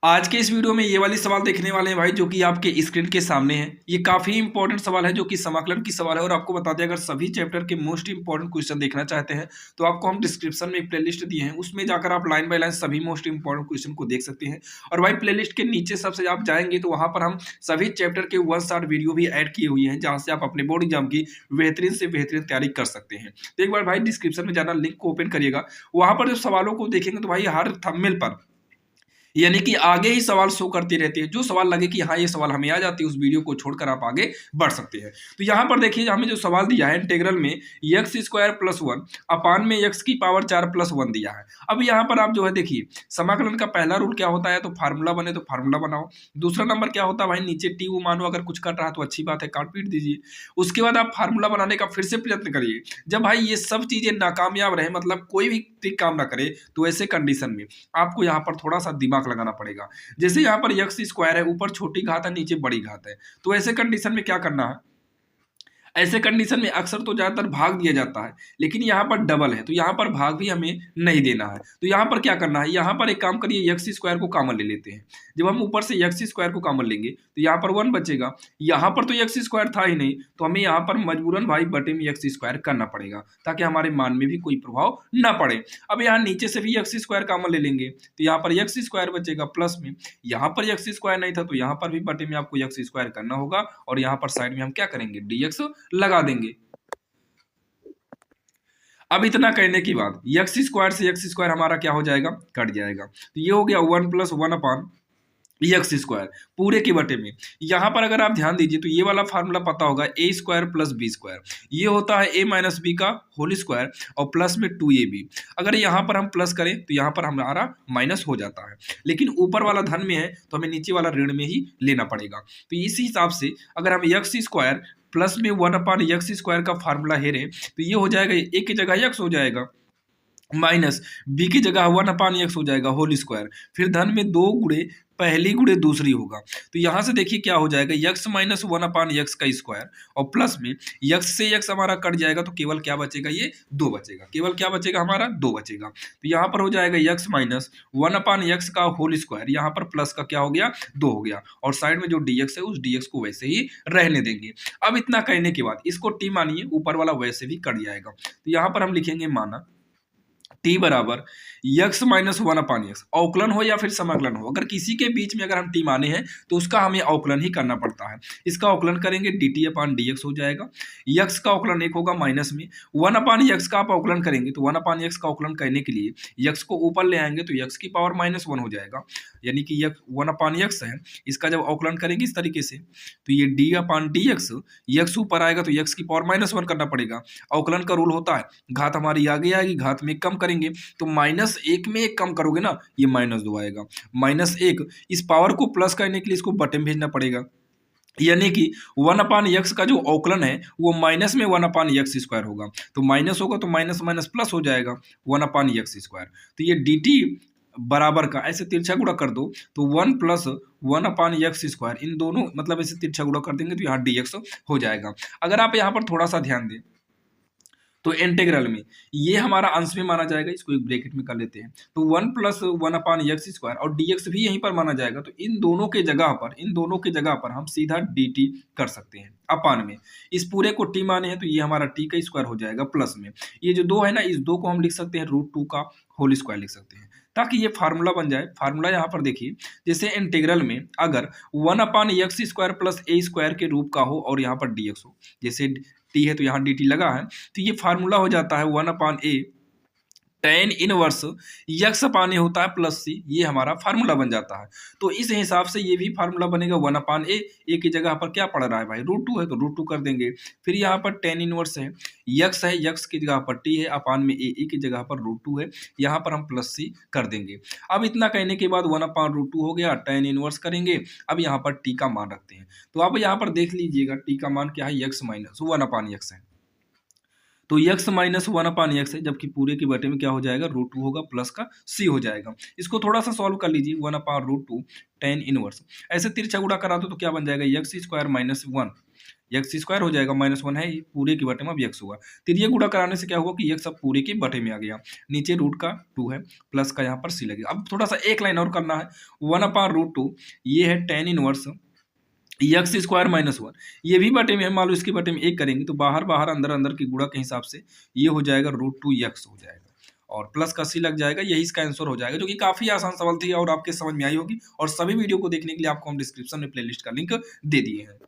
आज के इस वीडियो में ये वाली सवाल देखने वाले हैं भाई, जो कि आपके स्क्रीन के सामने है। ये काफी इंपॉर्टेंट सवाल है, जो कि समाकलन की सवाल है। और आपको बता दें, अगर सभी चैप्टर के मोस्ट इंपॉर्टेंट क्वेश्चन देखना चाहते हैं तो आपको हम डिस्क्रिप्शन में एक प्लेलिस्ट दिए हैं, उसमें जाकर आप लाइन बाय लाइन सभी मोस्ट इंपॉर्टेंट क्वेश्चन को देख सकते हैं। और भाई प्लेलिस्ट के नीचे सबसे आप जाएंगे तो वहां पर हम सभी चैप्टर के 1 शॉट वीडियो भी ऐड किए हुए हैं, जहां से आप अपने बोर्ड एग्जाम की बेहतरीन से बेहतरीन तैयारी कर सकते हैं। तो एक बार भाई डिस्क्रिप्शन में जाना, लिंक को ओपन करिएगा। वहां पर जब सवालों को देखेंगे तो भाई हर थंबनेल पर यानी कि आगे ही सवाल शो करती रहती है। जो सवाल लगे कि हाँ ये सवाल हमें आ जाती है, उस वीडियो को छोड़कर आप आगे बढ़ सकते हैं। तो यहाँ पर देखिए, हमें जो सवाल दिया है इंटीग्रल में एक्स स्क्वायर प्लस वन अपान में एक्स की पावर 4 प्लस वन दिया है। अब यहाँ पर आप जो है देखिए, समाकलन का पहला रूल क्या होता है, तो फार्मूला बने तो फार्मूला बनाओ। दूसरा नंबर क्या होता है भाई, नीचे टी वो मानो, अगर कुछ कट रहा तो अच्छी बात है, काट पीट दीजिए। उसके बाद आप फार्मूला बनाने का फिर से प्रयत्न करिए। जब भाई ये सब चीजें नाकामयाब रहे, मतलब कोई भी ट्रिक काम ना करे, तो ऐसे कंडीशन में आपको यहाँ पर थोड़ा सा दिमाग लगाना पड़ेगा। जैसे यहाँ पर एक्स स्क्वायर है, ऊपर छोटी घात है, नीचे बड़ी घात है। तो ऐसे कंडीशन में क्या करना है, ऐसे कंडीशन में अक्सर तो ज्यादातर भाग दिया जाता है, लेकिन यहाँ पर डबल है तो यहाँ पर भाग भी हमें नहीं देना है। तो यहाँ पर क्या करना है, यहाँ पर एक काम करिए, एक्स स्क्वायर को कॉमन ले लेते हैं। जब हम ऊपर से एक्स स्क्वायर को कॉमन लेंगे तो यहाँ पर वन बचेगा। यहाँ पर तो एक्स स्क्वायर था ही नहीं, तो हमें यहाँ पर मजबूरन भाई बटे में एक्स स्क्वायर करना पड़ेगा, ताकि हमारे मान में भी कोई प्रभाव ना पड़े। अब यहाँ नीचे से भी एक्स स्क्वायर कॉमन ले लेंगे तो यहाँ पर एक्स स्क्वायर बचेगा प्लस में। यहाँ पर एक्स स्क्वायर नहीं था तो यहाँ पर भी बटे में आपको एक्स स्क्वायर करना होगा, और यहाँ पर साइड में हम क्या करेंगे, डीएक्स लगा देंगे। अब इतना करने के बाद एक्स स्क्वायर से एक्स स्क्वायर हमारा क्या हो जाएगा, कट जाएगा। तो ये हो गया one plus one upon X square पूरे के बटे में। यहाँ पर अगर आप ध्यान दीजिए तो ये वाला फार्मूला पता होगा, ए स्क्वायर प्लस बी स्क्वायर, ये होता है ए माइनस बी का होल स्क्वायर और प्लस में 2ab। अगर यहाँ पर हम प्लस करें तो यहाँ पर हमारा माइनस हो जाता है, लेकिन ऊपर वाला धन में है तो हमें नीचे वाला ऋण में ही लेना पड़ेगा। तो इसी हिसाब से अगर हम एक्स स्क्वायर प्लस में वन अपान एक्स स्क्वायर का फार्मूला हेरे तो ये हो जाएगा, ए की जगह एक्स हो जाएगा, माइनस बी की जगह वन अपान एक्स हो जाएगा होल स्क्वायर, फिर धन में दो गुणे पहली गुणे दूसरी होगा। तो यहां से देखिए क्या हो जाएगा, x minus one upon x का स्क्वायर और प्लस में एक्स से एक्स हमारा कट जाएगा, तो केवल क्या बचेगा, ये दो बचेगा। केवल क्या बचेगा, हमारा दो बचेगा। तो यहाँ पर हो जाएगा x minus one upon x का होल स्क्वायर, यहाँ पर प्लस का क्या हो गया, दो हो गया, और साइड में जो डीएक्स है उस डीएक्स को वैसे ही रहने देंगे। अब इतना कहने के बाद इसको टी मानिए, ऊपर वाला वैसे भी कट जाएगा। तो यहाँ पर हम लिखेंगे माना टी बराबर x minus one upon x, अवकलन हो या फिर समाकलन हो, अगर किसी के बीच में अगर हम टी माने हैं तो उसका हमें अवकलन ही करना पड़ता है। इसका अवकलन करेंगे D T upon D x हो जाएगा। यक्स का अवकलन एक होगा माइनस में, वन अपान यक्स का आप अवकलन करेंगे तो वन अपान यक्स का अवकलन करने के लिए यक्स को ऊपर ले आएंगे तो यक्स की पावर माइनस वन हो जाएगा, यानी कि यक्स वन अपान यक्स है। इसका जब अवकलन करेंगे इस तरीके से तो ये डी अपान डी एक्स, यक्स ऊपर आएगा तो यक्स की पावर माइनस वन करना पड़ेगा। अवकलन का रूल होता है, घात हमारी आगे आएगी, घात में कम करेंगे तो माइनस एक में एक कम करोगे ना, ये माइनस दो आएगा, माइनस एक। इस पावर को प्लस करने के लिए इसको बटे में भेजना पड़ेगा, यानी कि वन अपान यक्स का जो अवकलन है वो माइनस में वन अपान यक्स स्क्वायर होगा। तो माइनस होगा तो माइनस माइनस प्लस हो जाएगा, वन अपान यक्स स्क्वायर। तो ये डी टी बराबर का ऐसे तिरछा गुणा कर दो तो one plus one upon X square, इन दोनों मतलब ऐसे तिरछा गुणा कर देंगे तो यहाँ डी एक्स हो जाएगा। अगर आप यहाँ पर थोड़ा सा ध्यान दें तो इंटीग्रल में ये हमारा अंश में माना जाएगा, इसको एक ब्रैकेट में कर लेते हैं। तो one plus one upon X square और डीएक्स भी यहीं पर माना जाएगा, तो इन दोनों के जगह पर हम सीधा dt कर सकते हैं अपान में। इस पूरे को t माने हैं तो ये हमारा t का स्क्वायर हो जाएगा प्लस में, ये जो दो है ना, इस दो को हम लिख सकते हैं रूट टू का होल स्क्वायर लिख सकते हैं, ताकि ये फार्मूला बन जाए। फार्मूला यहाँ पर देखिए, जैसे इंटीग्रल में अगर one upon X square plus A square के रूप का हो और यहाँ पर डीएक्स हो, जैसे टी है तो यहाँ डी टी लगा है, तो ये फार्मूला हो जाता है वन अपान ए टेन इनवर्स यक्स अपान ए होता है प्लस सी, ये हमारा फार्मूला बन जाता है। तो इस हिसाब से ये भी फार्मूला बनेगा वन अपान ए की जगह पर क्या पड़ रहा है भाई, रूट टू है तो रूट टू कर देंगे। फिर यहाँ पर टेन इनवर्स है, यक्स की जगह पर टी है, अपान में ए की जगह पर रूट टू है, यहाँ पर हम प्लस सी कर देंगे। अब इतना कहने के बाद वन अपान रूट टू हो गया, टेन इनवर्स करेंगे। अब यहाँ पर टी का मान रखते हैं, तो आप यहाँ पर देख लीजिएगा टी का मान क्या है, x minus one upon x है, तो x minus one upon x है, जबकि पूरे के बटे में क्या हो जाएगा, रूट टू होगा प्लस का सी हो जाएगा। इसको थोड़ा सा सॉल्व कर लीजिए, one upon root two tan inverse, ऐसे तिरछा गुणा करा दो तो क्या बन जाएगा, x square minus one, x square हो जाएगा, -1 है, ये पूरे के बटे में अब एक्स हुआ। फिर ये गुणा कराने से क्या हुआ कि एक्स अब पूरे के बटे में आ गया, नीचे रूट का 2 है, प्लस का यहाँ पर सी लगेगा। अब थोड़ा सा एक लाइन और करना है, 1/√2 ये है tan इनवर्स एक्स स्क्वायर -1, ये भी बटे में है, मान लो इसके बटे में 1 करेंगे तो बाहर बाहर अंदर अंदर की गुणा के हिसाब से ये हो जाएगा √2x हो जाएगा और प्लस का सी लग जाएगा, यही इसका आंसर हो जाएगा, जो कि काफी आसान सवाल थी और आपके समझ में आई होगी। और सभी वीडियो को देखने के लिए आपको हम डिस्क्रिप्शन में प्लेलिस्ट का लिंक दे दिए हैं।